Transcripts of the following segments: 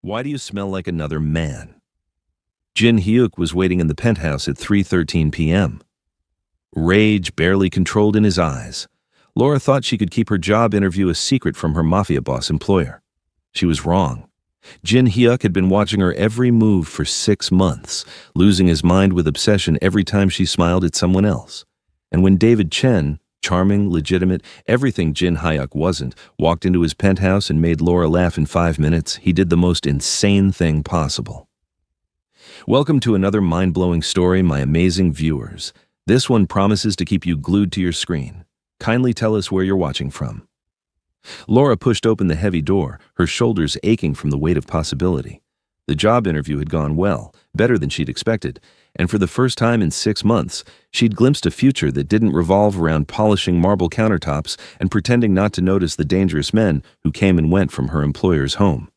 Why do you smell like another man? Jin Hyuk was waiting in the penthouse at 3:13 p.m. Rage barely controlled in his eyes. Laura thought she could keep her job interview a secret from her Mafia boss employer. She was wrong. Jin Hyuk had been watching her every move for 6 months, losing his mind with obsession every time she smiled at someone else. And when David Chen, charming, legitimate, everything Jin Hyuk wasn't, walked into his penthouse and made Laura laugh in 5 minutes, he did the most insane thing possible. Welcome to another mind-blowing story, my amazing viewers. This one promises to keep you glued to your screen. Kindly tell us where you're watching from. Laura pushed open the heavy door, her shoulders aching from the weight of possibility. The job interview had gone well, better than she'd expected, and for the first time in 6 months, she'd glimpsed a future that didn't revolve around polishing marble countertops and pretending not to notice the dangerous men who came and went from her employer's home.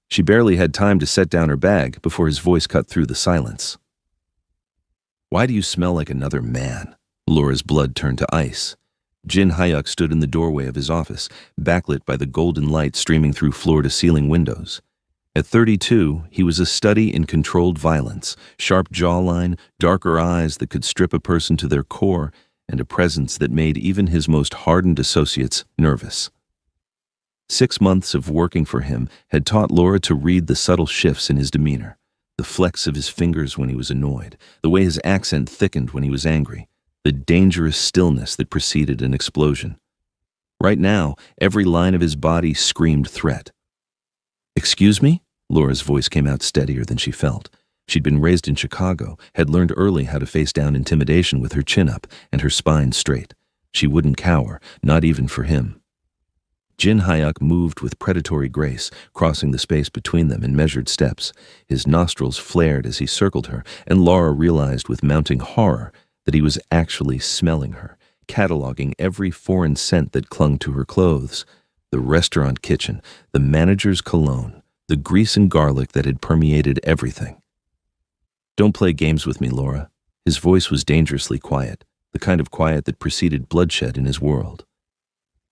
She barely had time to set down her bag before his voice cut through the silence. Why do you smell like another man? Laura's blood turned to ice. Jin Hyuk stood in the doorway of his office, backlit by the golden light streaming through floor-to-ceiling windows. At 32, he was a study in controlled violence, sharp jawline, darker eyes that could strip a person to their core, and a presence that made even his most hardened associates nervous. 6 months of working for him had taught Laura to read the subtle shifts in his demeanor, the flex of his fingers when he was annoyed, the way his accent thickened when he was angry, the dangerous stillness that preceded an explosion. Right now, every line of his body screamed threat. "Excuse me?" Laura's voice came out steadier than she felt. She'd been raised in Chicago, had learned early how to face down intimidation with her chin up and her spine straight. She wouldn't cower, not even for him. Jin Hyuk moved with predatory grace, crossing the space between them in measured steps. His nostrils flared as he circled her, and Laura realized with mounting horror that he was actually smelling her, cataloging every foreign scent that clung to her clothes. The restaurant kitchen, the manager's cologne, the grease and garlic that had permeated everything. "Don't play games with me, Laura." His voice was dangerously quiet, the kind of quiet that preceded bloodshed in his world.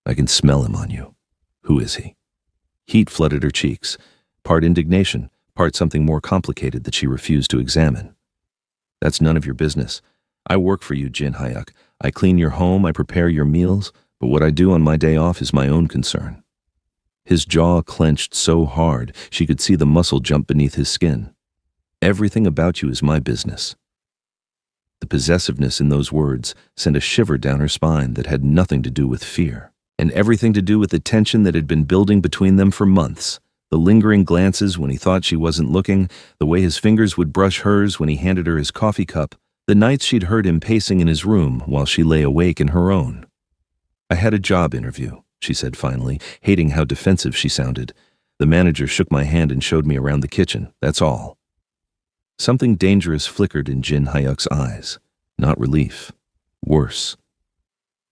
"I can smell him on you. Who is he?" Heat flooded her cheeks, part indignation, part something more complicated that she refused to examine. "That's none of your business. I work for you, Jin Hyuk. I clean your home, I prepare your meals, but what I do on my day off is my own concern." His jaw clenched so hard she could see the muscle jump beneath his skin. "Everything about you is my business." The possessiveness in those words sent a shiver down her spine that had nothing to do with fear, and everything to do with the tension that had been building between them for months. The lingering glances when he thought she wasn't looking, the way his fingers would brush hers when he handed her his coffee cup, the nights she'd heard him pacing in his room while she lay awake in her own. "I had a job interview," she said finally, hating how defensive she sounded. "The manager shook my hand and showed me around the kitchen, that's all." Something dangerous flickered in Jin Hyuk's eyes. Not relief. Worse.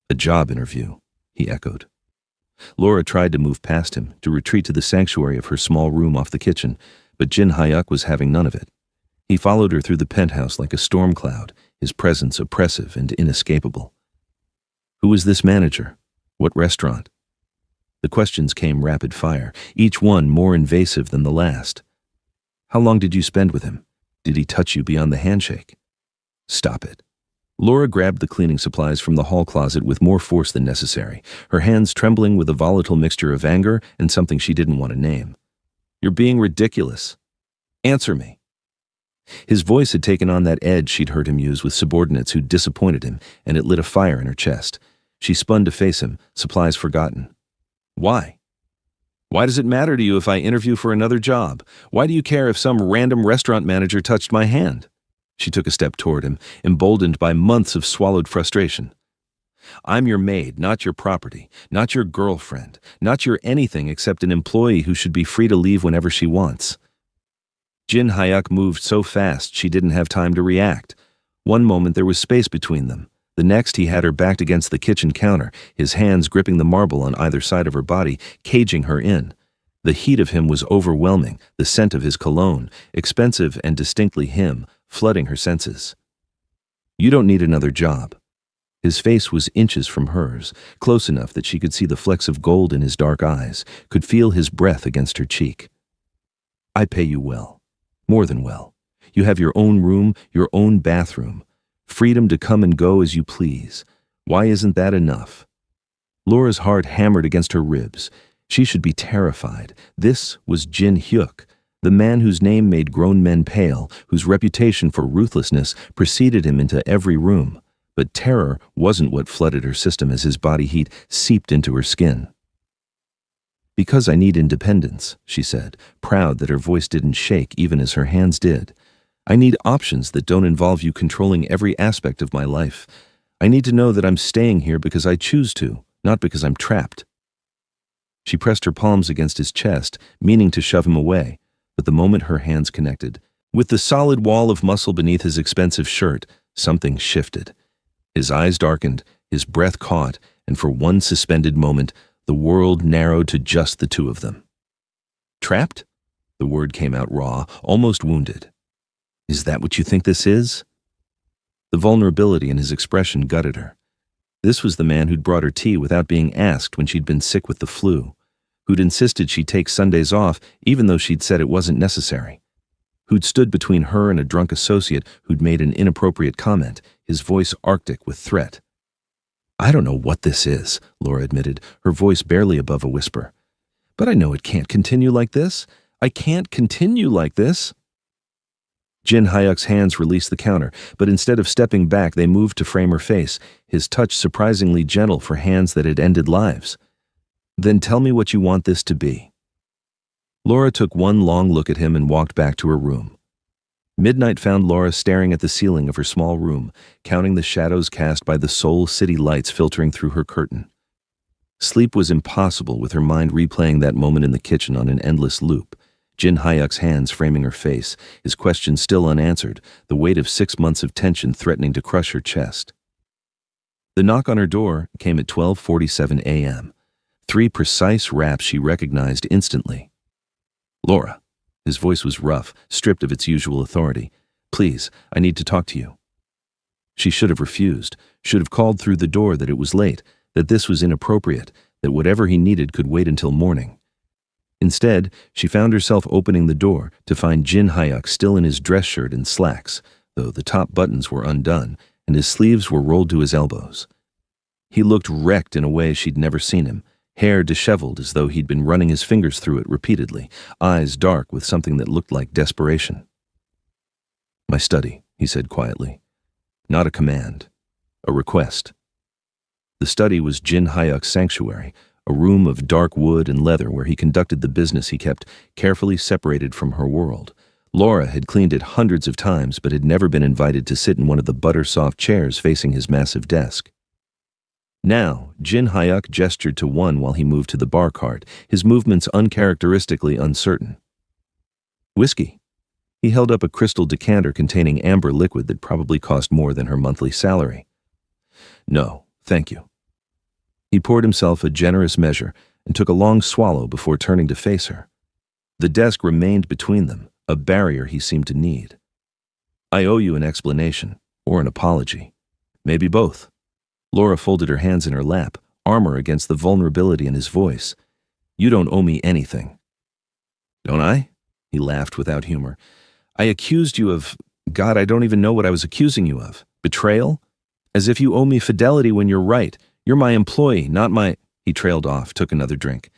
"A job interview," he echoed. Laura tried to move past him, to retreat to the sanctuary of her small room off the kitchen, but Jin Hyuk was having none of it. He followed her through the penthouse like a storm cloud, his presence oppressive and inescapable. Who was this manager? What restaurant? The questions came rapid fire, each one more invasive than the last. How long did you spend with him? Did he touch you beyond the handshake? Stop it. Laura grabbed the cleaning supplies from the hall closet with more force than necessary, her hands trembling with a volatile mixture of anger and something she didn't want to name. "You're being ridiculous. Answer me." His voice had taken on that edge she'd heard him use with subordinates who disappointed him, and it lit a fire in her chest. She spun to face him, supplies forgotten. "Why? Why does it matter to you if I interview for another job? Why do you care if some random restaurant manager touched my hand?" She took a step toward him, emboldened by months of swallowed frustration. "I'm your maid, not your property, not your girlfriend, not your anything except an employee who should be free to leave whenever she wants." Jin Hyuk moved so fast she didn't have time to react. One moment there was space between them. The next he had her backed against the kitchen counter, his hands gripping the marble on either side of her body, caging her in. The heat of him was overwhelming, the scent of his cologne, expensive and distinctly him, flooding her senses. "You don't need another job." His face was inches from hers, close enough that she could see the flecks of gold in his dark eyes, could feel his breath against her cheek. I pay you well. More than well. You have your own room, your own bathroom. Freedom to come and go as you please. Why isn't that enough? Laura's heart hammered against her ribs. She should be terrified. This was Jin Hyuk, the man whose name made grown men pale, whose reputation for ruthlessness preceded him into every room. But terror wasn't what flooded her system as his body heat seeped into her skin. Because I need independence, she said, proud that her voice didn't shake even as her hands did. I need options that don't involve you controlling every aspect of my life. I need to know that I'm staying here because I choose to, not because I'm trapped. She pressed her palms against his chest, meaning to shove him away, but the moment her hands connected, with the solid wall of muscle beneath his expensive shirt, something shifted. His eyes darkened, his breath caught, and for one suspended moment, the world narrowed to just the two of them. Trapped? The word came out raw, almost wounded. Is that what you think this is? The vulnerability in his expression gutted her. This was the man who'd brought her tea without being asked when she'd been sick with the flu, who'd insisted she take Sundays off even though she'd said it wasn't necessary, who'd stood between her and a drunk associate who'd made an inappropriate comment, his voice arctic with threat. I don't know what this is, Laura admitted, her voice barely above a whisper. But I know it can't continue like this. I can't continue like this. Jin Hyuk's hands released the counter, but instead of stepping back, they moved to frame her face, his touch surprisingly gentle for hands that had ended lives. Then tell me what you want this to be. Laura took one long look at him and walked back to her room. Midnight found Laura staring at the ceiling of her small room, counting the shadows cast by the Seoul city lights filtering through her curtain. Sleep was impossible with her mind replaying that moment in the kitchen on an endless loop. Jin Hyuk's hands framing her face, his question still unanswered, the weight of 6 months of tension threatening to crush her chest. The knock on her door came at 12:47 a.m. 3 precise raps she recognized instantly. Laura. His voice was rough, stripped of its usual authority. Please, I need to talk to you. She should have refused, should have called through the door that it was late, that this was inappropriate, that whatever he needed could wait until morning. Instead, she found herself opening the door to find Jin Hyuk still in his dress shirt and slacks, though the top buttons were undone and his sleeves were rolled to his elbows. He looked wrecked in a way she'd never seen him, hair disheveled as though he'd been running his fingers through it repeatedly, eyes dark with something that looked like desperation. My study, he said quietly. Not a command, a request. The study was Jin Hyuk's sanctuary, a room of dark wood and leather where he conducted the business he kept carefully separated from her world. Laura had cleaned it hundreds of times but had never been invited to sit in one of the butter-soft chairs facing his massive desk. Now, Jin Hyuk gestured to one while he moved to the bar cart, his movements uncharacteristically uncertain. Whiskey. He held up a crystal decanter containing amber liquid that probably cost more than her monthly salary. No, thank you. He poured himself a generous measure and took a long swallow before turning to face her. The desk remained between them, a barrier he seemed to need. I owe you an explanation, or an apology. Maybe both. Laura folded her hands in her lap, armor against the vulnerability in his voice. You don't owe me anything. Don't I? He laughed without humor. I accused you of, God, I don't even know what I was accusing you of. Betrayal? As if you owe me fidelity when you're right. You're my employee, not my... He trailed off, took another drink.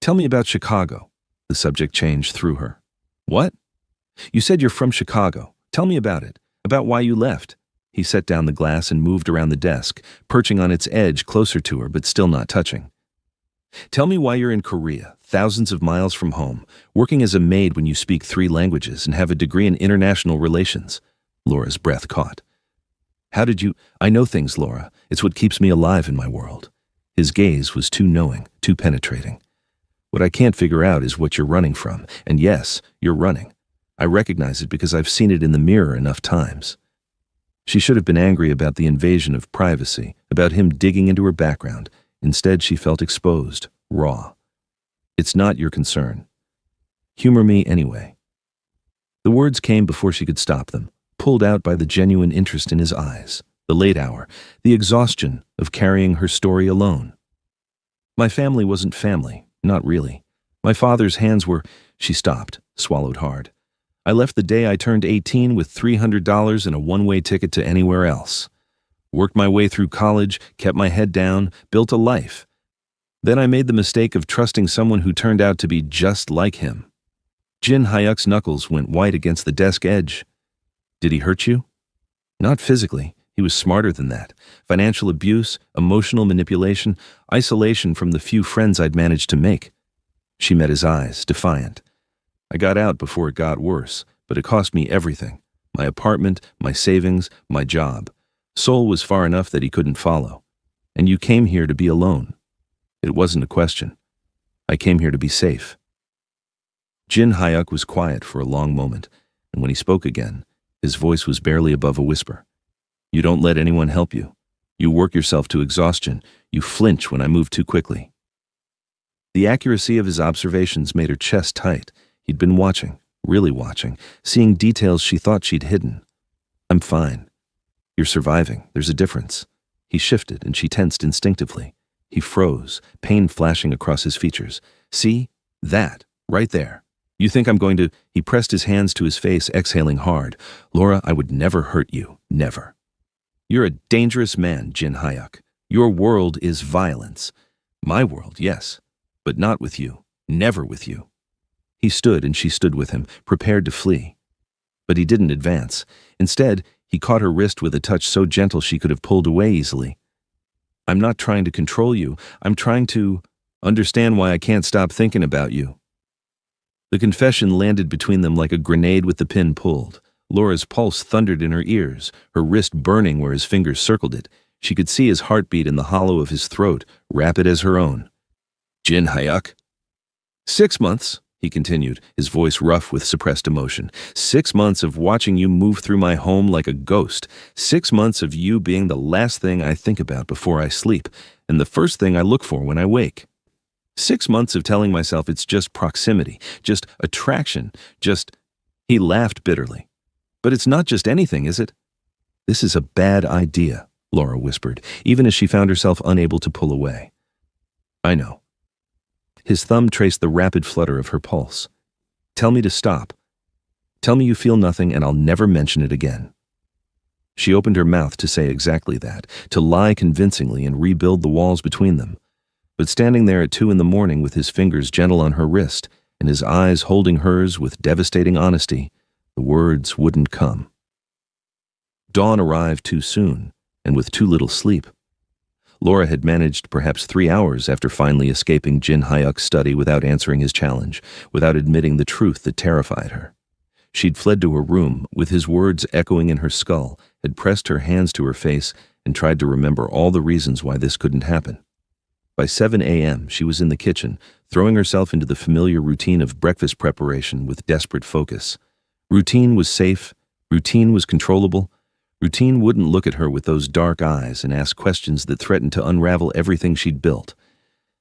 Tell me about Chicago. The subject changed through her. What? You said you're from Chicago. Tell me about it. About why you left. He set down the glass and moved around the desk, perching on its edge closer to her but still not touching. Tell me why you're in Korea, thousands of miles from home, working as a maid when you speak 3 languages and have a degree in international relations. Laura's breath caught. How did you... I know things, Laura. It's what keeps me alive in my world. His gaze was too knowing, too penetrating. What I can't figure out is what you're running from. And yes, you're running. I recognize it because I've seen it in the mirror enough times. She should have been angry about the invasion of privacy, about him digging into her background. Instead, she felt exposed, raw. It's not your concern. Humor me anyway. The words came before she could stop them, pulled out by the genuine interest in his eyes, the late hour, the exhaustion of carrying her story alone. My family wasn't family, not really. My father's hands were— She stopped, swallowed hard. I left the day I turned 18 with $300 and a one-way ticket to anywhere else. Worked my way through college, kept my head down, built a life. Then I made the mistake of trusting someone who turned out to be just like him. Jin Hyuk's knuckles went white against the desk edge. Did he hurt you? Not physically. He was smarter than that. Financial abuse, emotional manipulation, isolation from the few friends I'd managed to make. She met his eyes, defiant. I got out before it got worse, but it cost me everything. My apartment, my savings, my job. Seoul was far enough that he couldn't follow. And you came here to be alone. It wasn't a question. I came here to be safe. Jin Hyuk was quiet for a long moment, and when he spoke again, his voice was barely above a whisper. You don't let anyone help you. You work yourself to exhaustion. You flinch when I move too quickly. The accuracy of his observations made her chest tight. He'd been watching, really watching, seeing details she thought she'd hidden. I'm fine. You're surviving. There's a difference. He shifted, and she tensed instinctively. He froze, pain flashing across his features. See? That, right there. You think I'm going to— He pressed his hands to his face, exhaling hard. Laura, I would never hurt you. Never. You're a dangerous man, Jin Hyuk. Your world is violence. My world, yes, but not with you. Never with you. He stood, and she stood with him, prepared to flee. But he didn't advance. Instead, he caught her wrist with a touch so gentle she could have pulled away easily. I'm not trying to control you. I'm trying to understand why I can't stop thinking about you. The confession landed between them like a grenade with the pin pulled. Laura's pulse thundered in her ears, her wrist burning where his fingers circled it. She could see his heartbeat in the hollow of his throat, rapid as her own. Jin Hyuk. 6 months, he continued, his voice rough with suppressed emotion. 6 months of watching you move through my home like a ghost. 6 months of you being the last thing I think about before I sleep, and the first thing I look for when I wake. 6 months of telling myself it's just proximity, just attraction, just— He laughed bitterly. But it's not just anything, is it? This is a bad idea, Laura whispered, even as she found herself unable to pull away. I know. His thumb traced the rapid flutter of her pulse. Tell me to stop. Tell me you feel nothing and I'll never mention it again. She opened her mouth to say exactly that, to lie convincingly and rebuild the walls between them. But standing there at 2 a.m. with his fingers gentle on her wrist and his eyes holding hers with devastating honesty, the words wouldn't come. Dawn arrived too soon, and with too little sleep. Laura had managed perhaps 3 hours after finally escaping Jin Hyuk's study without answering his challenge, without admitting the truth that terrified her. She'd fled to her room, with his words echoing in her skull, had pressed her hands to her face, and tried to remember all the reasons why this couldn't happen. By 7 a.m., she was in the kitchen, throwing herself into the familiar routine of breakfast preparation with desperate focus. Routine was safe, routine was controllable, routine wouldn't look at her with those dark eyes and ask questions that threatened to unravel everything she'd built.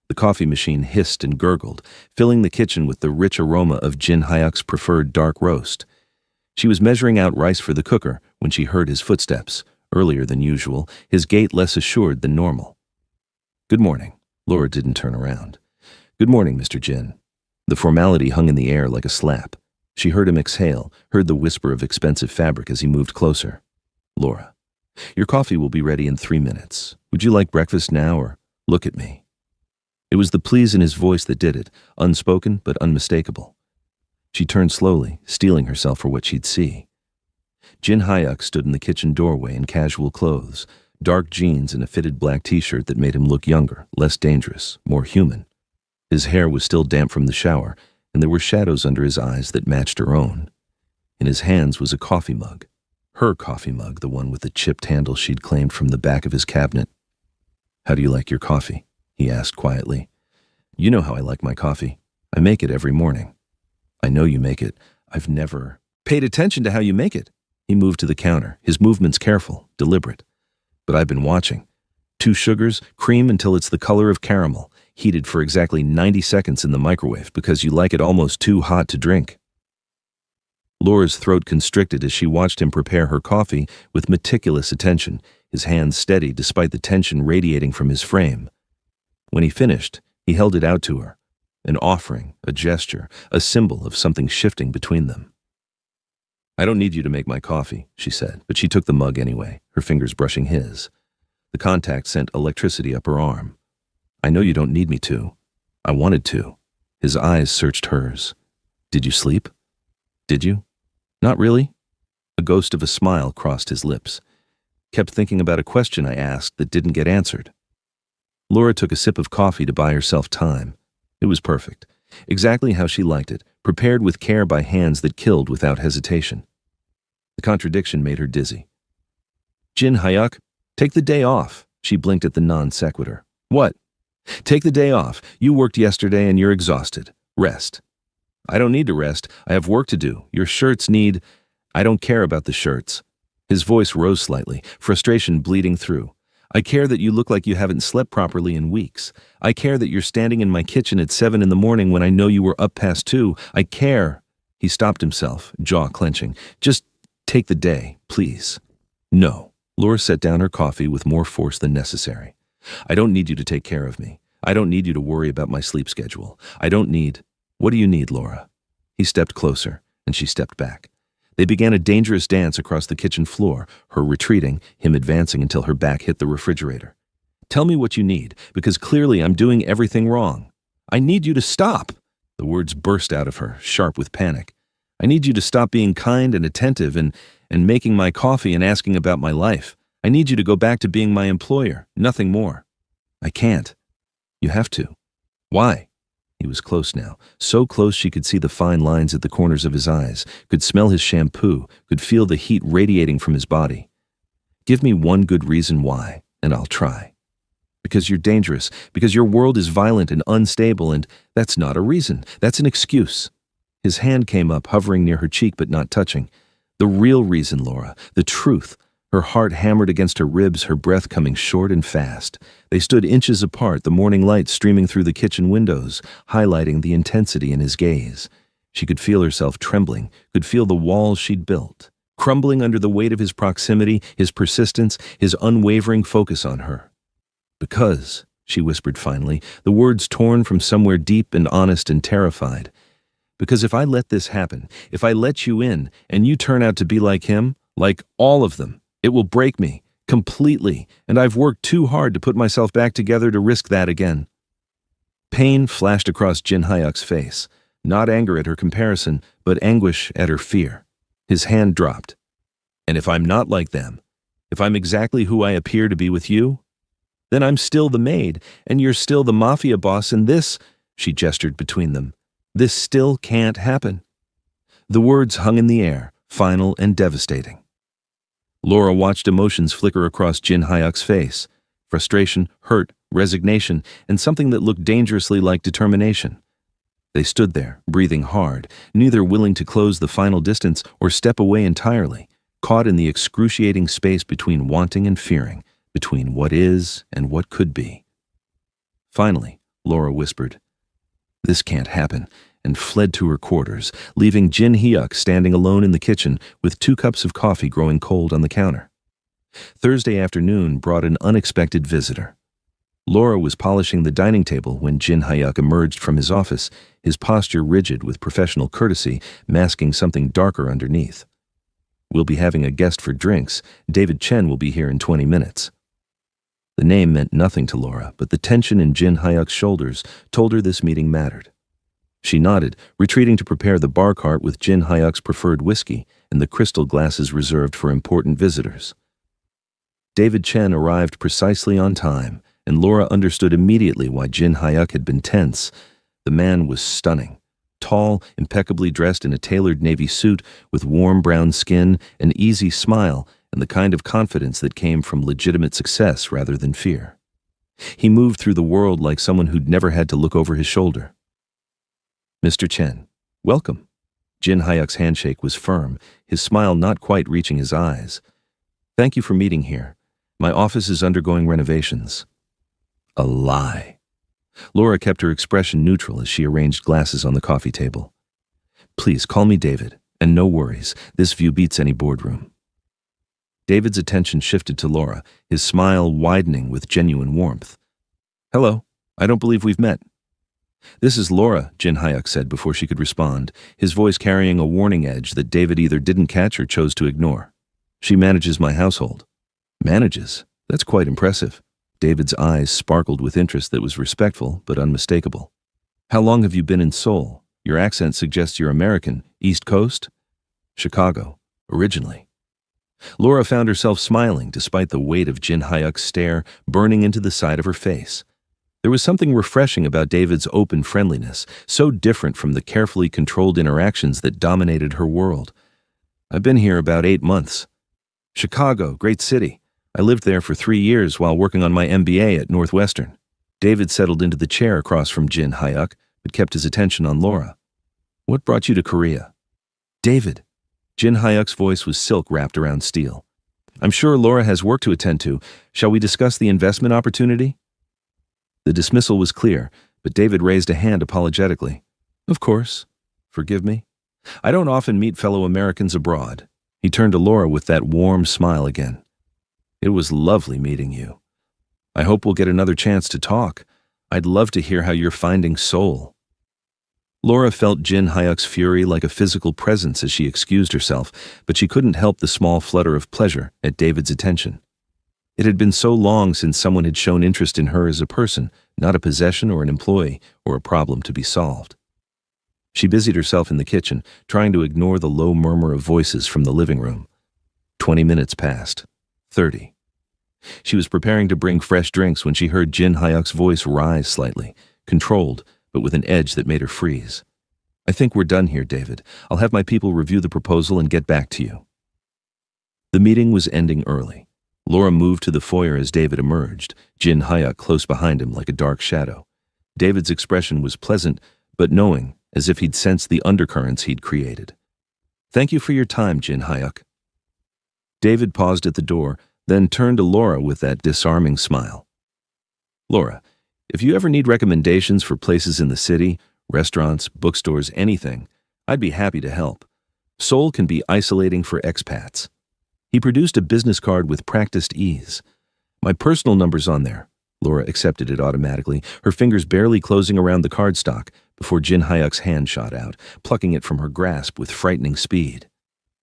The coffee machine hissed and gurgled, filling the kitchen with the rich aroma of Jin Hyuk's preferred dark roast. She was measuring out rice for the cooker when she heard his footsteps, earlier than usual, his gait less assured than normal. Good morning. Laura didn't turn around. Good morning, Mr. Jin. The formality hung in the air like a slap. She heard him exhale, heard the whisper of expensive fabric as he moved closer. Laura, your coffee will be ready in 3 minutes. Would you like breakfast now or look at me? It was the please in his voice that did it, unspoken but unmistakable. She turned slowly, steeling herself for what she'd see. Jin Hyuk stood in the kitchen doorway in casual clothes, dark jeans and a fitted black t-shirt that made him look younger, less dangerous, more human. His hair was still damp from the shower, and there were shadows under his eyes that matched her own. In his hands was a coffee mug. Her coffee mug, the one with the chipped handle she'd claimed from the back of his cabinet. How do you like your coffee? He asked quietly. You know how I like my coffee. I make it every morning. I know you make it. I've never paid attention to how you make it. He moved to the counter, his movements careful, deliberate. But I've been watching. 2 sugars, cream until it's the color of caramel, heated for exactly 90 seconds in the microwave because you like it almost too hot to drink. Laura's throat constricted as she watched him prepare her coffee with meticulous attention, his hands steady despite the tension radiating from his frame. When he finished, he held it out to her. An offering, a gesture, a symbol of something shifting between them. "I don't need you to make my coffee," she said, but she took the mug anyway, her fingers brushing his. The contact sent electricity up her arm. "I know you don't need me to. I wanted to." His eyes searched hers. "Did you sleep? Did you? Not really?" A ghost of a smile crossed his lips. "Kept thinking about a question I asked that didn't get answered." Laura took a sip of coffee to buy herself time. It was perfect. Exactly how she liked it, prepared with care by hands that killed without hesitation. The contradiction made her dizzy. "Jin Hyuk, take the day off." She blinked at the non-sequitur. "What?" "Take the day off. You worked yesterday and you're exhausted. Rest." "I don't need to rest. I have work to do. Your shirts need—" "I don't care about the shirts." His voice rose slightly, frustration bleeding through. "I care that you look like you haven't slept properly in weeks. I care that you're standing in my kitchen at 7 in the morning when I know you were up past 2. I care." He stopped himself, jaw clenching. "Just take the day, please." "No." Laura set down her coffee with more force than necessary. "I don't need you to take care of me. I don't need you to worry about my sleep schedule. I don't need—" "What do you need, Laura?" He stepped closer, and she stepped back. They began a dangerous dance across the kitchen floor, her retreating, him advancing until her back hit the refrigerator. "Tell me what you need, because clearly I'm doing everything wrong. I need you to stop." The words burst out of her, sharp with panic. "I need you to stop being kind and attentive and making my coffee and asking about my life. I need you to go back to being my employer, nothing more." "I can't." "You have to." "Why?" He was close now, so close she could see the fine lines at the corners of his eyes, could smell his shampoo, could feel the heat radiating from his body. "Give me one good reason why, and I'll try." "Because you're dangerous, because your world is violent and unstable, and that's not a reason, that's an excuse." His hand came up, hovering near her cheek but not touching. "The real reason, Laura, the truth." Her heart hammered against her ribs, her breath coming short and fast. They stood inches apart, the morning light streaming through the kitchen windows, highlighting the intensity in his gaze. She could feel herself trembling, could feel the walls she'd built, crumbling under the weight of his proximity, his persistence, his unwavering focus on her. "Because," she whispered finally, the words torn from somewhere deep and honest and terrified. "Because if I let this happen, if I let you in, and you turn out to be like him, like all of them, it will break me, completely, and I've worked too hard to put myself back together to risk that again." Pain flashed across Jin Hyuk's face, not anger at her comparison, but anguish at her fear. His hand dropped. "And if I'm not like them, if I'm exactly who I appear to be with you, then I'm still the maid, and you're still the Mafia boss, and this," she gestured between them, "this still can't happen." The words hung in the air, final and devastating. Laura watched emotions flicker across Jin Hyuk's face. Frustration, hurt, resignation, and something that looked dangerously like determination. They stood there, breathing hard, neither willing to close the final distance or step away entirely, caught in the excruciating space between wanting and fearing, between what is and what could be. Finally, Laura whispered, "This can't happen," and fled to her quarters, leaving Jin Hyuk standing alone in the kitchen with 2 cups of coffee growing cold on the counter. Thursday afternoon brought an unexpected visitor. Laura was polishing the dining table when Jin Hyuk emerged from his office, his posture rigid with professional courtesy, masking something darker underneath. "We'll be having a guest for drinks. David Chen will be here in 20 minutes. The name meant nothing to Laura, but the tension in Jin Hyuk's shoulders told her this meeting mattered. She nodded, retreating to prepare the bar cart with Jin Hyuk's preferred whiskey and the crystal glasses reserved for important visitors. David Chen arrived precisely on time, and Laura understood immediately why Jin Hyuk had been tense. The man was stunning. Tall, impeccably dressed in a tailored navy suit, with warm brown skin, an easy smile, and the kind of confidence that came from legitimate success rather than fear. He moved through the world like someone who'd never had to look over his shoulder. "Mr. Chen, welcome." Jin Hyuk's handshake was firm, his smile not quite reaching his eyes. "Thank you for meeting here. My office is undergoing renovations." A lie. Laura kept her expression neutral as she arranged glasses on the coffee table. "Please call me David, and no worries, this view beats any boardroom." David's attention shifted to Laura, his smile widening with genuine warmth. "Hello, I don't believe we've met." "This is Laura," Jin Hyuk said before she could respond, his voice carrying a warning edge that David either didn't catch or chose to ignore. "She manages my household." "Manages? That's quite impressive." David's eyes sparkled with interest that was respectful but unmistakable. "How long have you been in Seoul? Your accent suggests you're American. East Coast?" "Chicago, originally." Laura found herself smiling despite the weight of Jin Hyuk's stare burning into the side of her face. There was something refreshing about David's open friendliness, so different from the carefully controlled interactions that dominated her world. "I've been here about 8 months. Chicago, great city. I lived there for 3 years while working on my MBA at Northwestern." David settled into the chair across from Jin Hyuk, but kept his attention on Laura. "What brought you to Korea?" "David." Jin Hyuk's voice was silk wrapped around steel. "I'm sure Laura has work to attend to. Shall we discuss the investment opportunity?" The dismissal was clear, but David raised a hand apologetically. "Of course. Forgive me. I don't often meet fellow Americans abroad." He turned to Laura with that warm smile again. "It was lovely meeting you. I hope we'll get another chance to talk. I'd love to hear how you're finding Seoul." Laura felt Jin Hyuk's fury like a physical presence as she excused herself, but she couldn't help the small flutter of pleasure at David's attention. It had been so long since someone had shown interest in her as a person, not a possession or an employee or a problem to be solved. She busied herself in the kitchen, trying to ignore the low murmur of voices from the living room. 20 minutes passed. 30. She was preparing to bring fresh drinks when she heard Jin Hyuk's voice rise slightly, controlled, but with an edge that made her freeze. "I think we're done here, David. I'll have my people review the proposal and get back to you." The meeting was ending early. Laura moved to the foyer as David emerged, Jin Hyuk close behind him like a dark shadow. David's expression was pleasant, but knowing, as if he'd sensed the undercurrents he'd created. "Thank you for your time, Jin Hyuk." David paused at the door, then turned to Laura with that disarming smile. "Laura, if you ever need recommendations for places in the city, restaurants, bookstores, anything, I'd be happy to help. Seoul can be isolating for expats." He produced a business card with practiced ease. "My personal number's on there." Laura accepted it automatically, her fingers barely closing around the cardstock before Jin Hyuk's hand shot out, plucking it from her grasp with frightening speed.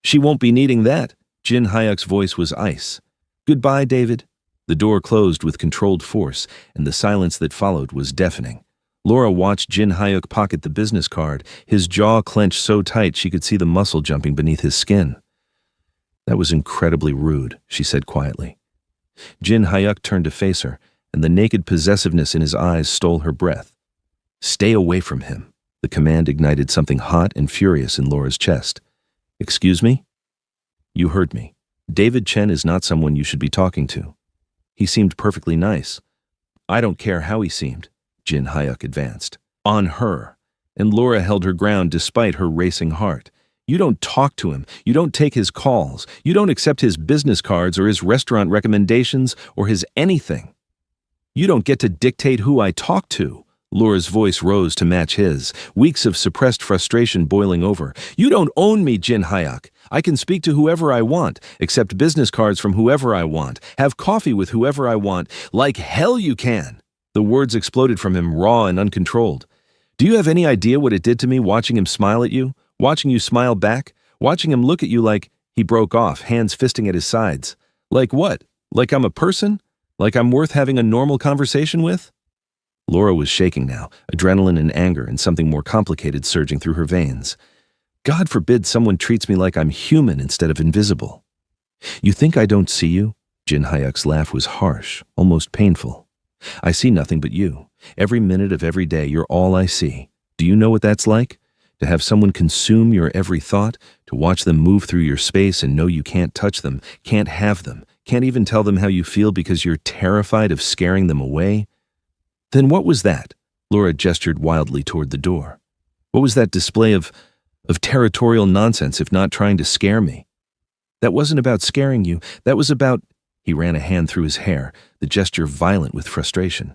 "She won't be needing that." Jin Hyuk's voice was ice. "Goodbye, David." The door closed with controlled force, and the silence that followed was deafening. Laura watched Jin Hyuk pocket the business card, his jaw clenched so tight she could see the muscle jumping beneath his skin. "That was incredibly rude," she said quietly. Jin Hyuk turned to face her, and the naked possessiveness in his eyes stole her breath. "Stay away from him." The command ignited something hot and furious in Laura's chest. "Excuse me?" "You heard me. David Chen is not someone you should be talking to. He seemed perfectly nice." "I don't care how he seemed," Jin Hyuk advanced. "On her." And Laura held her ground despite her racing heart. "You don't talk to him. You don't take his calls. You don't accept his business cards or his restaurant recommendations or his anything. You don't get to dictate who I talk to." Laura's voice rose to match his, weeks of suppressed frustration boiling over. "You don't own me, Jin Hyuk. I can speak to whoever I want, accept business cards from whoever I want, have coffee with whoever I want. Like hell you can." The words exploded from him raw and uncontrolled. "Do you have any idea what it did to me watching him smile at you? Watching you smile back? Watching him look at you like—" He broke off, hands fisting at his sides. "Like what? Like I'm a person? Like I'm worth having a normal conversation with?" Laura was shaking now, adrenaline and anger and something more complicated surging through her veins. "God forbid someone treats me like I'm human instead of invisible." "You think I don't see you?" Jin Hyuk's laugh was harsh, almost painful. "I see nothing but you. Every minute of every day you're all I see. Do you know what that's like? To have someone consume your every thought, to watch them move through your space and know you can't touch them, can't have them, can't even tell them how you feel because you're terrified of scaring them away? Then what was that?" Laura gestured wildly toward the door. "What was that display of territorial nonsense if not trying to scare me? That wasn't about scaring you. That was about—" He ran a hand through his hair, the gesture violent with frustration.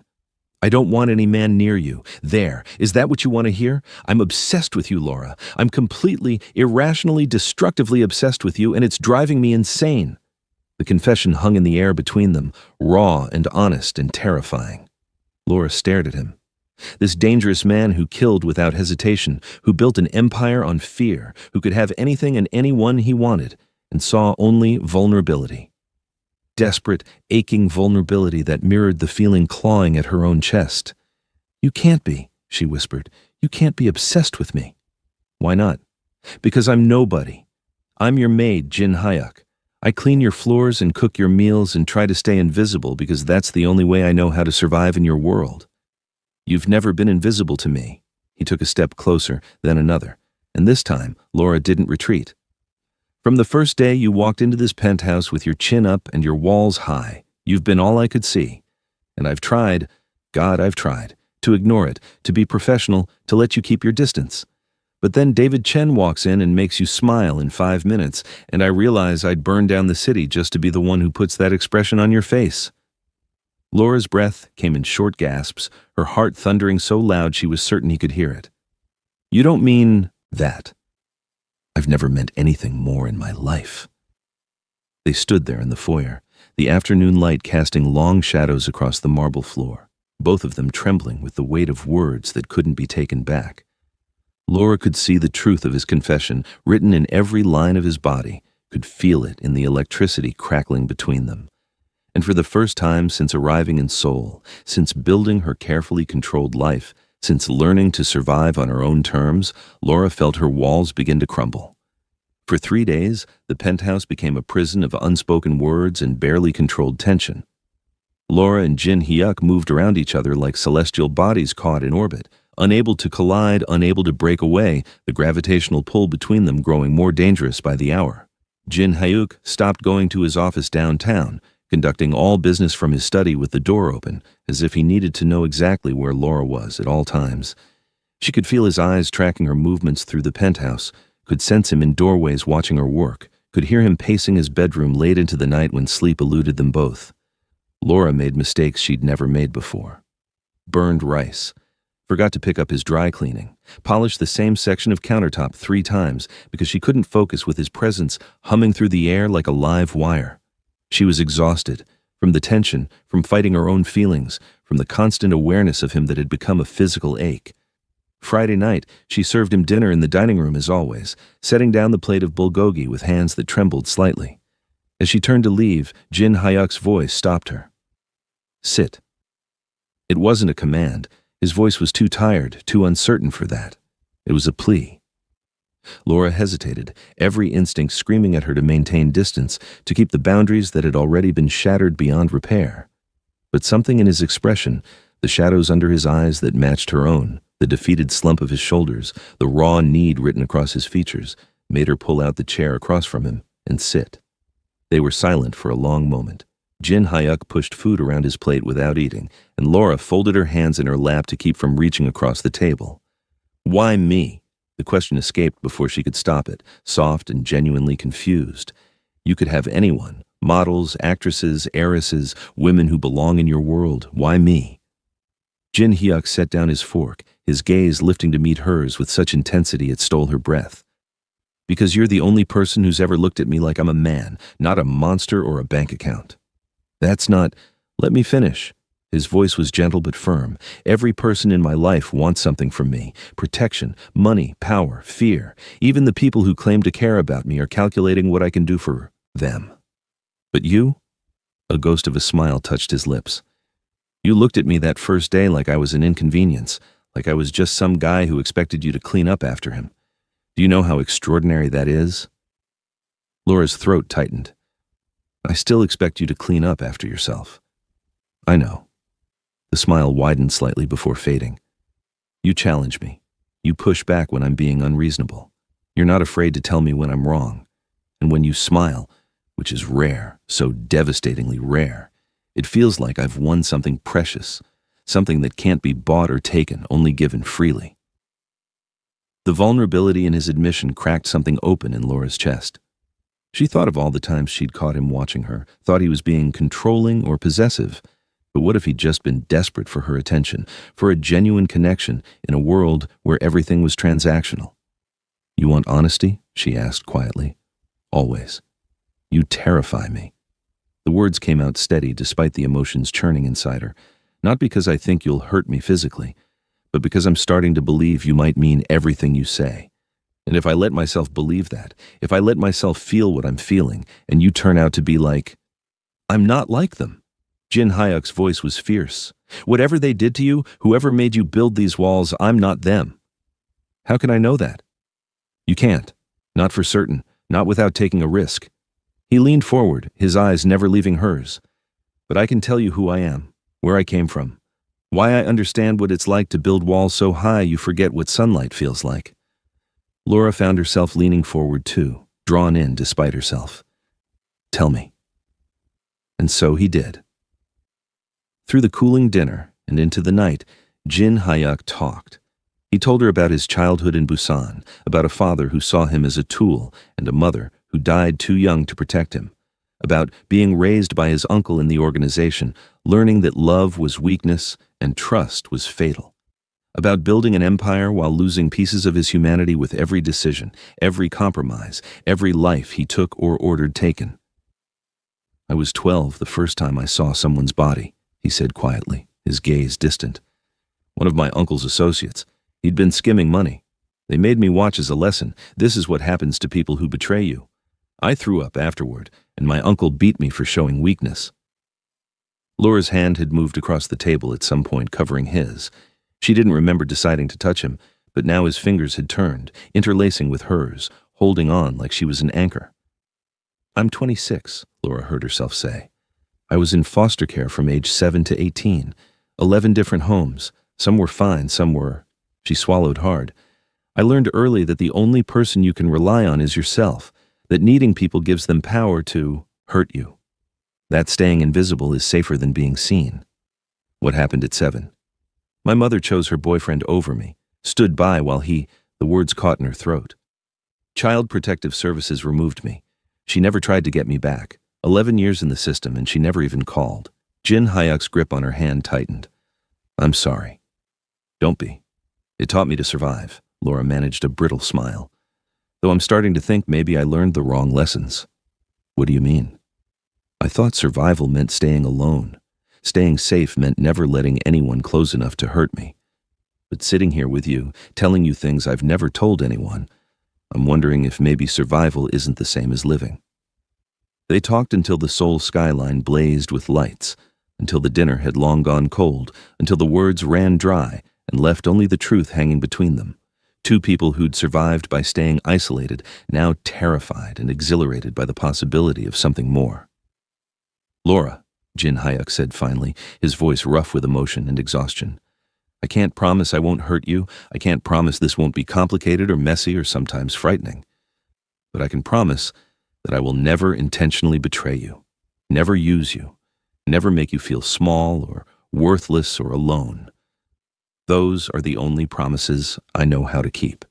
"I don't want any man near you. There. Is that what you want to hear? I'm obsessed with you, Laura. I'm completely, irrationally, destructively obsessed with you, and it's driving me insane." The confession hung in the air between them, raw and honest and terrifying. Laura stared at him. This dangerous man who killed without hesitation, who built an empire on fear, who could have anything and anyone he wanted, and saw only vulnerability. Desperate, aching vulnerability that mirrored the feeling clawing at her own chest. "You can't be," she whispered. "You can't be obsessed with me." "Why not?" "Because I'm nobody. I'm your maid, Jin Hyuk. I clean your floors and cook your meals and try to stay invisible because that's the only way I know how to survive in your world. You've never been invisible to me." He took a step closer, then another, and this time Laura didn't retreat. "From the first day you walked into this penthouse with your chin up and your walls high, you've been all I could see. And I've tried, God, I've tried, to ignore it, to be professional, to let you keep your distance. But then David Chen walks in and makes you smile in 5 minutes, and I realize I'd burn down the city just to be the one who puts that expression on your face." Laura's breath came in short gasps, her heart thundering so loud she was certain he could hear it. "You don't mean that?" "I've never meant anything more in my life." They stood there in the foyer, the afternoon light casting long shadows across the marble floor, both of them trembling with the weight of words that couldn't be taken back. Laura could see the truth of his confession written in every line of his body, could feel it in the electricity crackling between them. And for the first time since arriving in Seoul, since building her carefully controlled life, since learning to survive on her own terms, Laura felt her walls begin to crumble. For 3 days, the penthouse became a prison of unspoken words and barely controlled tension. Laura and Jin Hyuk moved around each other like celestial bodies caught in orbit, unable to collide, unable to break away, the gravitational pull between them growing more dangerous by the hour. Jin Hyuk stopped going to his office downtown, conducting all business from his study with the door open, as if he needed to know exactly where Laura was at all times. She could feel his eyes tracking her movements through the penthouse, could sense him in doorways watching her work, could hear him pacing his bedroom late into the night when sleep eluded them both. Laura made mistakes she'd never made before. Burned rice. Forgot to pick up his dry cleaning. Polished the same section of countertop 3 times because she couldn't focus with his presence humming through the air like a live wire. She was exhausted, from the tension, from fighting her own feelings, from the constant awareness of him that had become a physical ache. Friday night, she served him dinner in the dining room as always, setting down the plate of bulgogi with hands that trembled slightly. As she turned to leave, Jin Hyuk's voice stopped her. "Sit." It wasn't a command. His voice was too tired, too uncertain for that. It was a plea. Laura hesitated, every instinct screaming at her to maintain distance, to keep the boundaries that had already been shattered beyond repair. But something in his expression, the shadows under his eyes that matched her own, the defeated slump of his shoulders, the raw need written across his features, made her pull out the chair across from him and sit. They were silent for a long moment. Jin Hyuk pushed food around his plate without eating, and Laura folded her hands in her lap to keep from reaching across the table. "Why me?" The question escaped before she could stop it, soft and genuinely confused. "You could have anyone, models, actresses, heiresses, women who belong in your world. Why me?" Jin Hyuk set down his fork, his gaze lifting to meet hers with such intensity it stole her breath. "Because you're the only person who's ever looked at me like I'm a man, not a monster or a bank account." "That's not—" "Let me finish." His voice was gentle but firm. "Every person in my life wants something from me. Protection, money, power, fear. Even the people who claim to care about me are calculating what I can do for them. But you?" A ghost of a smile touched his lips. "You looked at me that first day like I was an inconvenience, like I was just some guy who expected you to clean up after him. Do you know how extraordinary that is?" Laura's throat tightened. "I still expect you to clean up after yourself." "I know." The smile widened slightly before fading. "You challenge me. You push back when I'm being unreasonable. You're not afraid to tell me when I'm wrong. And when you smile, which is rare, so devastatingly rare, it feels like I've won something precious, something that can't be bought or taken, only given freely." The vulnerability in his admission cracked something open in Laura's chest. She thought of all the times she'd caught him watching her, thought he was being controlling or possessive. But what if he'd just been desperate for her attention, for a genuine connection in a world where everything was transactional? "You want honesty?" she asked quietly. "Always." "You terrify me." The words came out steady despite the emotions churning inside her. "Not because I think you'll hurt me physically, but because I'm starting to believe you might mean everything you say. And if I let myself believe that, if I let myself feel what I'm feeling, and you turn out to be like, I'm not like them. Jin Hyuk's voice was fierce. Whatever they did to you, whoever made you build these walls, I'm not them. How can I know that? You can't. Not for certain. Not without taking a risk. He leaned forward, his eyes never leaving hers. But I can tell you who I am, where I came from, why I understand what it's like to build walls so high you forget what sunlight feels like. Laura found herself leaning forward too, drawn in despite herself. Tell me. And so he did. Through the cooling dinner and into the night, Jin Hyuk talked. He told her about his childhood in Busan, about a father who saw him as a tool and a mother who died too young to protect him, about being raised by his uncle in the organization, learning that love was weakness and trust was fatal, about building an empire while losing pieces of his humanity with every decision, every compromise, every life he took or ordered taken. I was 12 the first time I saw someone's body, he said quietly, his gaze distant. One of my uncle's associates. He'd been skimming money. They made me watch as a lesson. This is what happens to people who betray you. I threw up afterward, and my uncle beat me for showing weakness. Laura's hand had moved across the table at some point, covering his. She didn't remember deciding to touch him, but now his fingers had turned, interlacing with hers, holding on like she was an anchor. I'm 26, Laura heard herself say. I was in foster care from age 7 to 18, 11 different homes. Some were fine, some were... She swallowed hard. I learned early that the only person you can rely on is yourself, that needing people gives them power to hurt you. That staying invisible is safer than being seen. What happened at 7? My mother chose her boyfriend over me, stood by while the words caught in her throat. Child Protective Services removed me. She never tried to get me back. 11 years in the system and she never even called. Jin Hyuk's grip on her hand tightened. I'm sorry. Don't be. It taught me to survive. Laura managed a brittle smile. Though I'm starting to think maybe I learned the wrong lessons. What do you mean? I thought survival meant staying alone. Staying safe meant never letting anyone close enough to hurt me. But sitting here with you, telling you things I've never told anyone, I'm wondering if maybe survival isn't the same as living. They talked until the Seoul skyline blazed with lights, until the dinner had long gone cold, until the words ran dry and left only the truth hanging between them. Two people who'd survived by staying isolated, now terrified and exhilarated by the possibility of something more. Laura, Jin Hyuk said finally, his voice rough with emotion and exhaustion. I can't promise I won't hurt you. I can't promise this won't be complicated or messy or sometimes frightening. But I can promise that I will never intentionally betray you, never use you, never make you feel small or worthless or alone. Those are the only promises I know how to keep.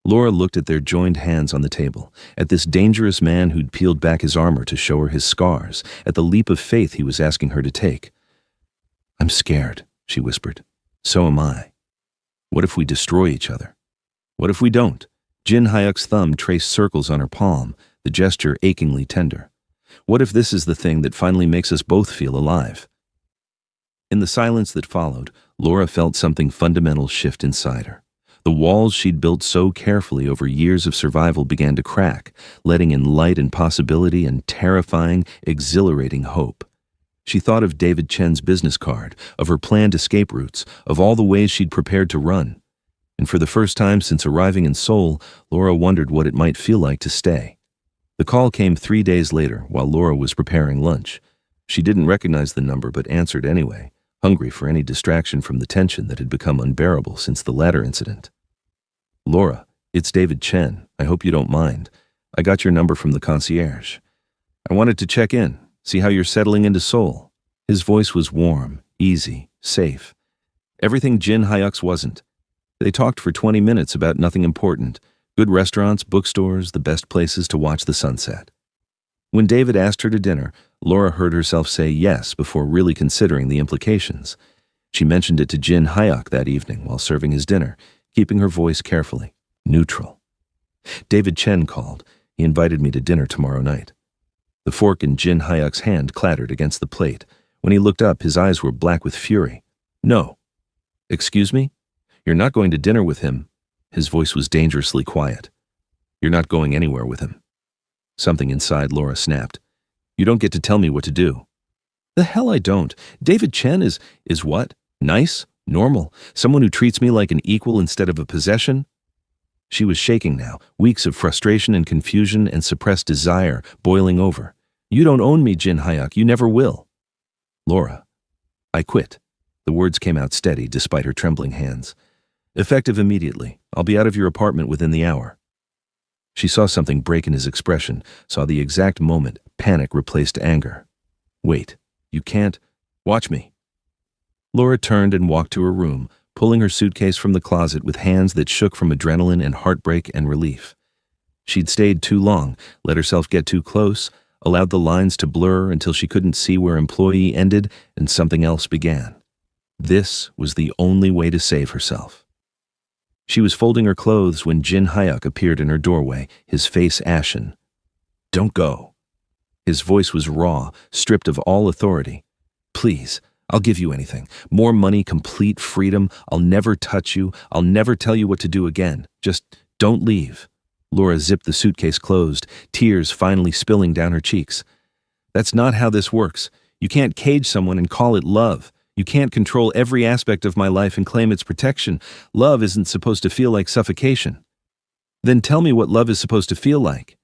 Laura looked at their joined hands on the table, at this dangerous man who'd peeled back his armor to show her his scars, at the leap of faith he was asking her to take. I'm scared, she whispered. So am I. What if we destroy each other? What if we don't? Jin Hyuk's thumb traced circles on her palm, the gesture achingly tender. What if this is the thing that finally makes us both feel alive? In the silence that followed, Laura felt something fundamental shift inside her. The walls she'd built so carefully over years of survival began to crack, letting in light and possibility and terrifying, exhilarating hope. She thought of David Chen's business card, of her planned escape routes, of all the ways she'd prepared to run. And for the first time since arriving in Seoul, Laura wondered what it might feel like to stay. The call came 3 days later while Laura was preparing lunch. She didn't recognize the number but answered anyway, hungry for any distraction from the tension that had become unbearable since the latter incident. Laura, it's David Chen. I hope you don't mind. I got your number from the concierge. I wanted to check in, see how you're settling into Seoul. His voice was warm, easy, safe. Everything Jin Hyuk's wasn't. They talked for 20 minutes about nothing important. Good restaurants, bookstores, the best places to watch the sunset. When David asked her to dinner, Laura heard herself say yes before really considering the implications. She mentioned it to Jin Hyuk that evening while serving his dinner, keeping her voice carefully, neutral. David Chen called. He invited me to dinner tomorrow night. The fork in Jin Hyuk's hand clattered against the plate. When he looked up, his eyes were black with fury. No. Excuse me? You're not going to dinner with him. His voice was dangerously quiet. You're not going anywhere with him. Something inside Laura snapped. You don't get to tell me what to do. The hell I don't. David Chen is what? Nice? Normal? Someone who treats me like an equal instead of a possession? She was shaking now, weeks of frustration and confusion and suppressed desire boiling over. You don't own me, Jin Hyuk. You never will. Laura. I quit. The words came out steady despite her trembling hands. Effective immediately. I'll be out of your apartment within the hour. She saw something break in his expression, saw the exact moment panic replaced anger. Wait, you can't. Watch me. Laura turned and walked to her room, pulling her suitcase from the closet with hands that shook from adrenaline and heartbreak and relief. She'd stayed too long, let herself get too close, allowed the lines to blur until she couldn't see where employee ended and something else began. This was the only way to save herself. She was folding her clothes when Jin Hyuk appeared in her doorway, his face ashen. Don't go. His voice was raw, stripped of all authority. Please, I'll give you anything. More money, complete freedom. I'll never touch you. I'll never tell you what to do again. Just don't leave. Laura zipped the suitcase closed, tears finally spilling down her cheeks. That's not how this works. You can't cage someone and call it love. You can't control every aspect of my life and claim its protection. Love isn't supposed to feel like suffocation. Then tell me what love is supposed to feel like.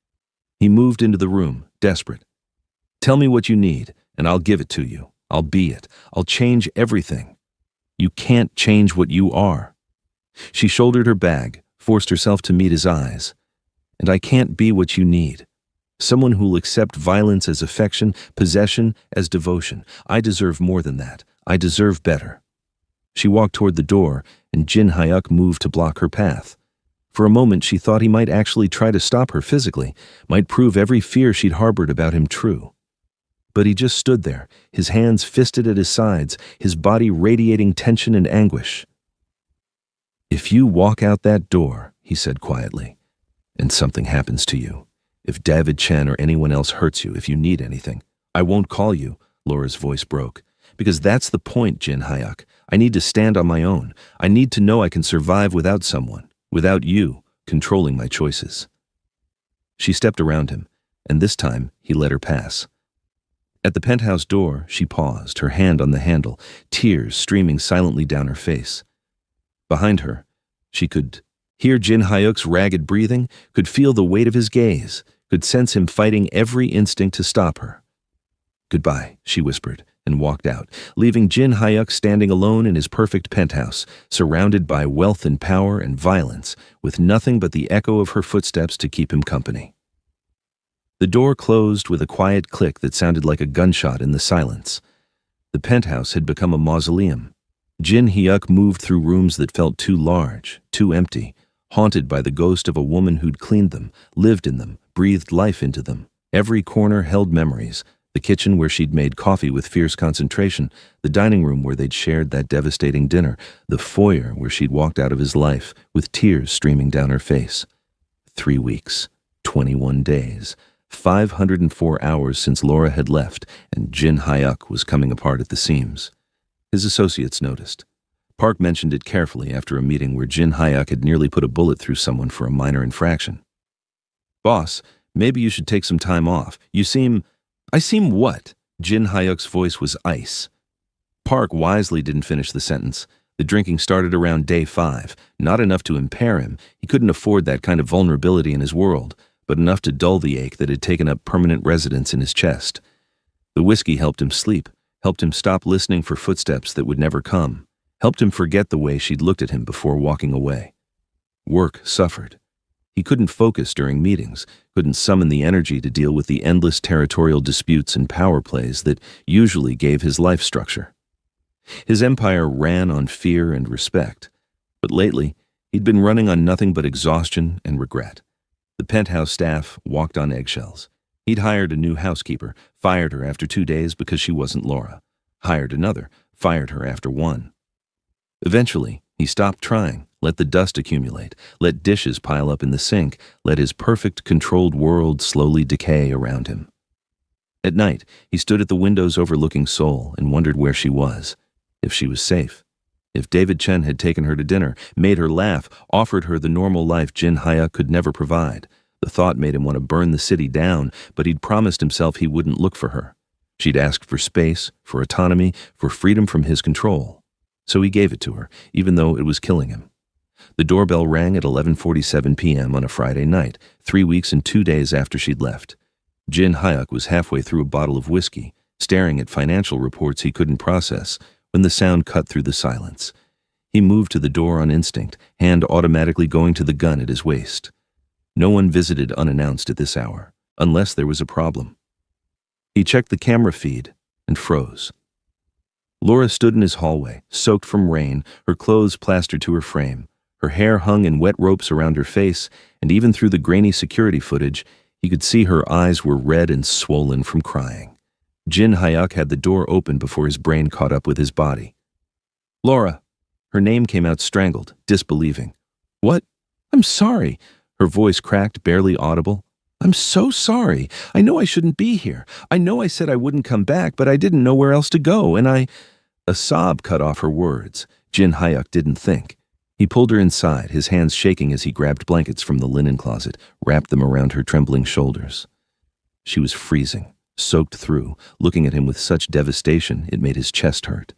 He moved into the room, desperate. Tell me what you need, and I'll give it to you. I'll be it. I'll change everything. You can't change what you are. She shouldered her bag, forced herself to meet his eyes. And I can't be what you need. Someone who'll accept violence as affection, possession as devotion. I deserve more than that. I deserve better. She walked toward the door, and Jin Hyuk moved to block her path. For a moment, she thought he might actually try to stop her physically, might prove every fear she'd harbored about him true. But he just stood there, his hands fisted at his sides, his body radiating tension and anguish. If you walk out that door, he said quietly, and something happens to you, if David Chen or anyone else hurts you, if you need anything, I won't call you, Laura's voice broke. Because that's the point, Jin Hyuk. I need to stand on my own. I need to know I can survive without someone, without you, controlling my choices. She stepped around him, and this time he let her pass. At the penthouse door, she paused, her hand on the handle, tears streaming silently down her face. Behind her, she could hear Jin Hyuk's ragged breathing, could feel the weight of his gaze, could sense him fighting every instinct to stop her. Goodbye, she whispered, and walked out, leaving Jin Hyuk standing alone in his perfect penthouse, surrounded by wealth and power and violence, with nothing but the echo of her footsteps to keep him company. The door closed with a quiet click that sounded like a gunshot in the silence. The penthouse had become a mausoleum. Jin Hyuk moved through rooms that felt too large, too empty, haunted by the ghost of a woman who'd cleaned them, lived in them, breathed life into them. Every corner held memories. The kitchen where she'd made coffee with fierce concentration, the dining room where they'd shared that devastating dinner, the foyer where she'd walked out of his life with tears streaming down her face. 3 weeks, 21 days, 504 hours since Laura had left, and Jin Hyuk was coming apart at the seams. His associates noticed. Park mentioned it carefully after a meeting where Jin Hyuk had nearly put a bullet through someone for a minor infraction. Boss, maybe you should take some time off. I seem what? Jin Hyuk's voice was ice. Park wisely didn't finish the sentence. The drinking started around day 5, not enough to impair him. He couldn't afford that kind of vulnerability in his world, but enough to dull the ache that had taken up permanent residence in his chest. The whiskey helped him sleep, helped him stop listening for footsteps that would never come, helped him forget the way she'd looked at him before walking away. Work suffered. He couldn't focus during meetings, couldn't summon the energy to deal with the endless territorial disputes and power plays that usually gave his life structure. His empire ran on fear and respect, but lately he'd been running on nothing but exhaustion and regret. The penthouse staff walked on eggshells. He'd hired a new housekeeper, fired her after 2 days because she wasn't Laura. Hired another, fired her after 1. Eventually, he stopped trying, let the dust accumulate, let dishes pile up in the sink, let his perfect, controlled world slowly decay around him. At night, he stood at the windows overlooking Seoul and wondered where she was, if she was safe. If David Chen had taken her to dinner, made her laugh, offered her the normal life Jin Hyuk could never provide, the thought made him want to burn the city down, but he'd promised himself he wouldn't look for her. She'd asked for space, for autonomy, for freedom from his control. So he gave it to her, even though it was killing him. The doorbell rang at 11:47 p.m. on a Friday night, 3 weeks and 2 days after she'd left. Jin Hyuk was halfway through a bottle of whiskey, staring at financial reports he couldn't process, when the sound cut through the silence. He moved to the door on instinct, hand automatically going to the gun at his waist. No one visited unannounced at this hour, unless there was a problem. He checked the camera feed and froze. Laura stood in his hallway, soaked from rain, her clothes plastered to her frame. Her hair hung in wet ropes around her face, and even through the grainy security footage, he could see her eyes were red and swollen from crying. Jin Hyuk had the door open before his brain caught up with his body. "Laura." Her name came out strangled, disbelieving. "What? I'm sorry." Her voice cracked, barely audible. "I'm so sorry. I know I shouldn't be here. I know I said I wouldn't come back, but I didn't know where else to go, and I—" A sob cut off her words. Jin Hyuk didn't think. He pulled her inside, his hands shaking as he grabbed blankets from the linen closet, wrapped them around her trembling shoulders. She was freezing, soaked through, looking at him with such devastation it made his chest hurt.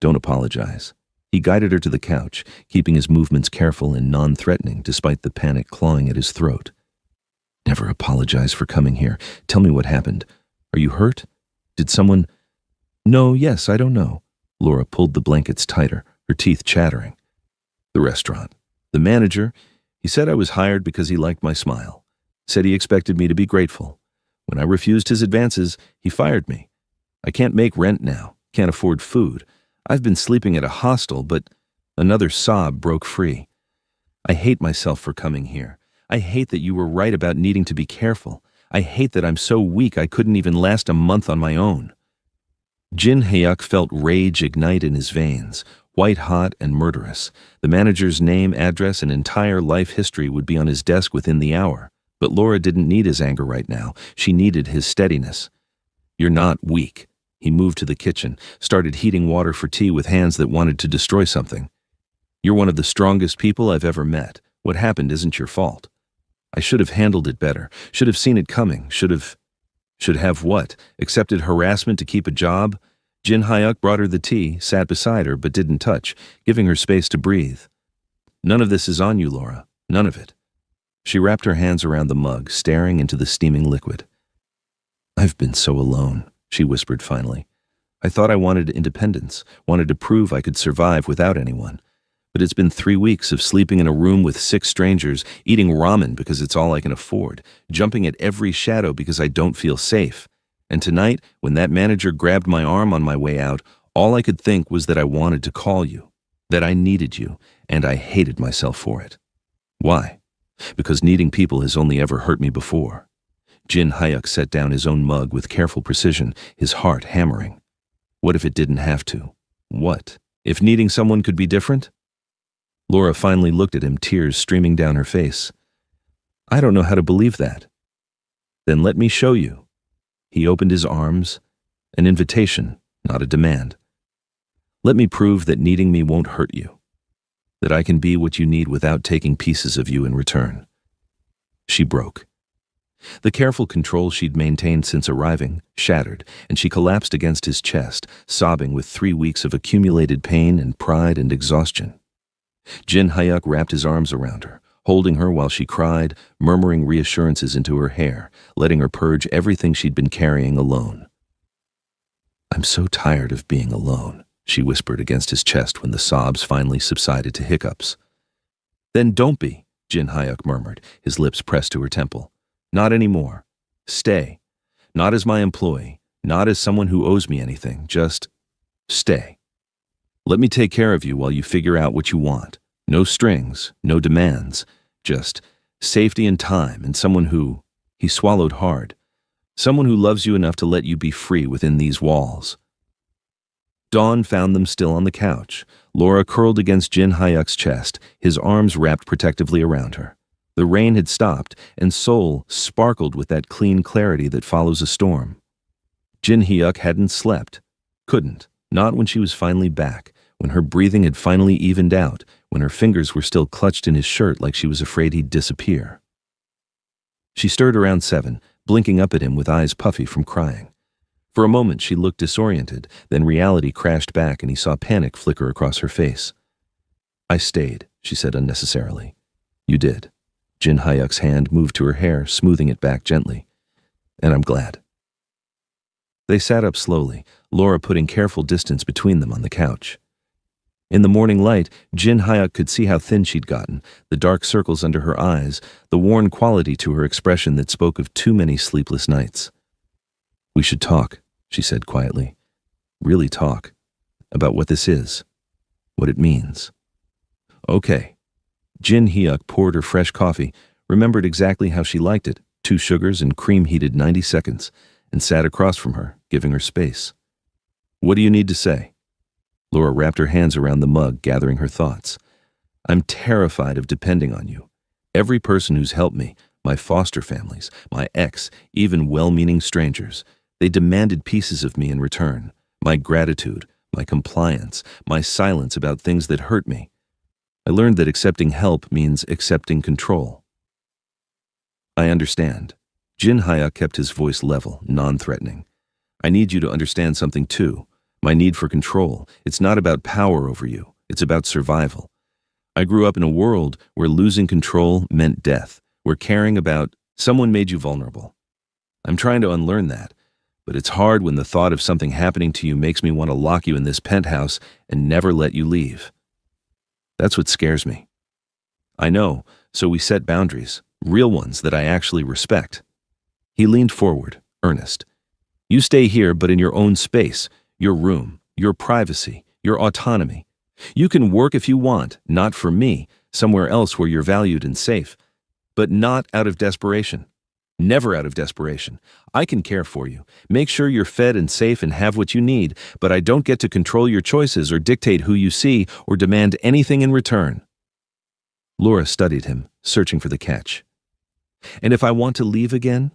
"Don't apologize." He guided her to the couch, keeping his movements careful and non-threatening despite the panic clawing at his throat. "Never apologize for coming here. Tell me what happened. Are you hurt? Did someone—" "No, yes, I don't know." Laura pulled the blankets tighter, her teeth chattering. "The restaurant. The manager, he said I was hired because he liked my smile. Said he expected me to be grateful. When I refused his advances, he fired me. I can't make rent now, can't afford food. I've been sleeping at a hostel, but—" Another sob broke free. "I hate myself for coming here. I hate that you were right about needing to be careful. I hate that I'm so weak I couldn't even last a month on my own." Jin Hyuk felt rage ignite in his veins, white-hot and murderous. The manager's name, address, and entire life history would be on his desk within the hour. But Laura didn't need his anger right now. She needed his steadiness. "You're not weak." He moved to the kitchen, started heating water for tea with hands that wanted to destroy something. "You're one of the strongest people I've ever met. What happened isn't your fault. I should have handled it better, should have seen it coming, should have what? Accepted harassment to keep a job?" Jin Hyuk brought her the tea, sat beside her, but didn't touch, giving her space to breathe. "None of this is on you, Laura. None of it." She wrapped her hands around the mug, staring into the steaming liquid. "I've been so alone," she whispered finally. "I thought I wanted independence, wanted to prove I could survive without anyone. But it's been 3 weeks of sleeping in a room with 6 strangers, eating ramen because it's all I can afford, jumping at every shadow because I don't feel safe. And tonight, when that manager grabbed my arm on my way out, all I could think was that I wanted to call you, that I needed you, and I hated myself for it. Why? Because needing people has only ever hurt me before." Jin Hyuk set down his own mug with careful precision, his heart hammering. What if it didn't have to? What if needing someone could be different? Laura finally looked at him, tears streaming down her face. "I don't know how to believe that." "Then let me show you." He opened his arms, an invitation, not a demand. "Let me prove that needing me won't hurt you, that I can be what you need without taking pieces of you in return." She broke. The careful control she'd maintained since arriving shattered, and she collapsed against his chest, sobbing with 3 weeks of accumulated pain and pride and exhaustion. Jin Hyuk wrapped his arms around her, holding her while she cried, murmuring reassurances into her hair, letting her purge everything she'd been carrying alone. "I'm so tired of being alone," she whispered against his chest when the sobs finally subsided to hiccups. "Then don't be," Jin Hyuk murmured, his lips pressed to her temple. "Not anymore. Stay. Not as my employee, not as someone who owes me anything, just stay. Let me take care of you while you figure out what you want. No strings, no demands, just safety and time and someone who—" He swallowed hard. "Someone who loves you enough to let you be free within these walls." Dawn found them still on the couch, Laura curled against Jin Hyuk's chest, his arms wrapped protectively around her. The rain had stopped, and Seoul sparkled with that clean clarity that follows a storm. Jin Hyuk hadn't slept. Couldn't, not when she was finally back, when her breathing had finally evened out, when her fingers were still clutched in his shirt like she was afraid he'd disappear. She stirred around 7, blinking up at him with eyes puffy from crying. For a moment she looked disoriented, then reality crashed back and he saw panic flicker across her face. "I stayed," she said unnecessarily. "You did." Jin Hyuk's hand moved to her hair, smoothing it back gently. "And I'm glad." They sat up slowly, Laura putting careful distance between them on the couch. In the morning light, Jin Hyuk could see how thin she'd gotten, the dark circles under her eyes, the worn quality to her expression that spoke of too many sleepless nights. "We should talk," she said quietly. "Really talk. About what this is. What it means." "Okay." Jin Hyuk poured her fresh coffee, remembered exactly how she liked it, 2 sugars and cream heated 90 seconds, and sat across from her, giving her space. "What do you need to say?" Laura wrapped her hands around the mug, gathering her thoughts. "I'm terrified of depending on you. Every person who's helped me, my foster families, my ex, even well-meaning strangers, they demanded pieces of me in return. My gratitude, my compliance, my silence about things that hurt me. I learned that accepting help means accepting control." "I understand." Jin Hyuk kept his voice level, non-threatening. "I need you to understand something too. My need for control. It's not about power over you. It's about survival. I grew up in a world where losing control meant death, where caring about someone made you vulnerable. I'm trying to unlearn that, but it's hard when the thought of something happening to you makes me want to lock you in this penthouse and never let you leave. That's what scares me. I know, so we set boundaries, real ones that I actually respect." He leaned forward, earnest. "You stay here, but in your own space. Your room, your privacy, your autonomy. You can work if you want, not for me, somewhere else where you're valued and safe. But not out of desperation. Never out of desperation. I can care for you, make sure you're fed and safe and have what you need, but I don't get to control your choices or dictate who you see or demand anything in return." Laura studied him, searching for the catch. "And if I want to leave again?"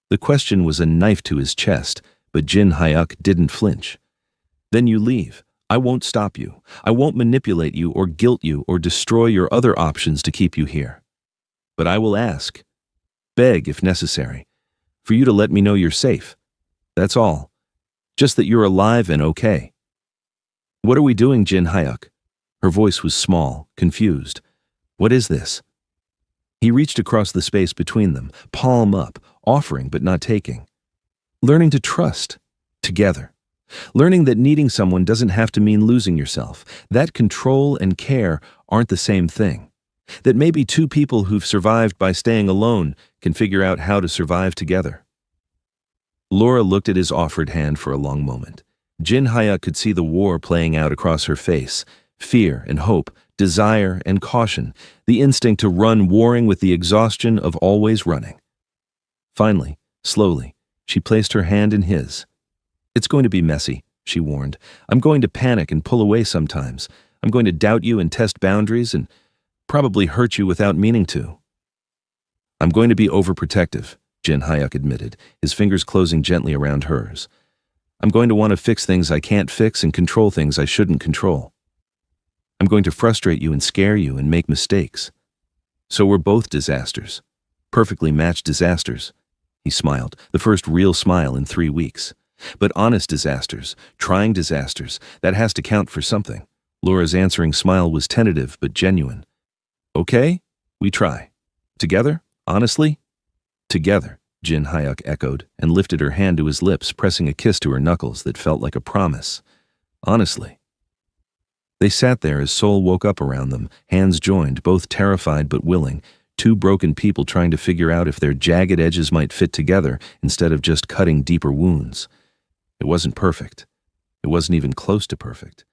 The question was a knife to his chest, but Jin Hyuk didn't flinch. "Then you leave. I won't stop you. I won't manipulate you or guilt you or destroy your other options to keep you here. But I will ask, beg if necessary, for you to let me know you're safe. That's all. Just that you're alive and okay." "What are we doing, Jin Hyuk?" Her voice was small, confused. "What is this?" He reached across the space between them, palm up, offering but not taking. "Learning to trust. Together. Learning that needing someone doesn't have to mean losing yourself. That control and care aren't the same thing. That maybe 2 people who've survived by staying alone can figure out how to survive together." Laura looked at his offered hand for a long moment. Jin Hyuk could see the war playing out across her face. Fear and hope, desire and caution, the instinct to run warring with the exhaustion of always running. Finally, slowly, she placed her hand in his. "It's going to be messy," she warned. "I'm going to panic and pull away sometimes. I'm going to doubt you and test boundaries and probably hurt you without meaning to." "I'm going to be overprotective," Jin Hyuk admitted, his fingers closing gently around hers. "I'm going to want to fix things I can't fix and control things I shouldn't control. I'm going to frustrate you and scare you and make mistakes. So we're both disasters. Perfectly matched disasters." He smiled, the first real smile in 3 weeks. "But honest disasters, trying disasters, that has to count for something." Laura's answering smile was tentative but genuine. "Okay, we try. Together, honestly?" "Together," Jin Hyuk echoed and lifted her hand to his lips, pressing a kiss to her knuckles that felt like a promise. "Honestly." They sat there as Seoul woke up around them, hands joined, both terrified but willing, 2 broken people trying to figure out if their jagged edges might fit together instead of just cutting deeper wounds. It wasn't perfect. It wasn't even close to perfect.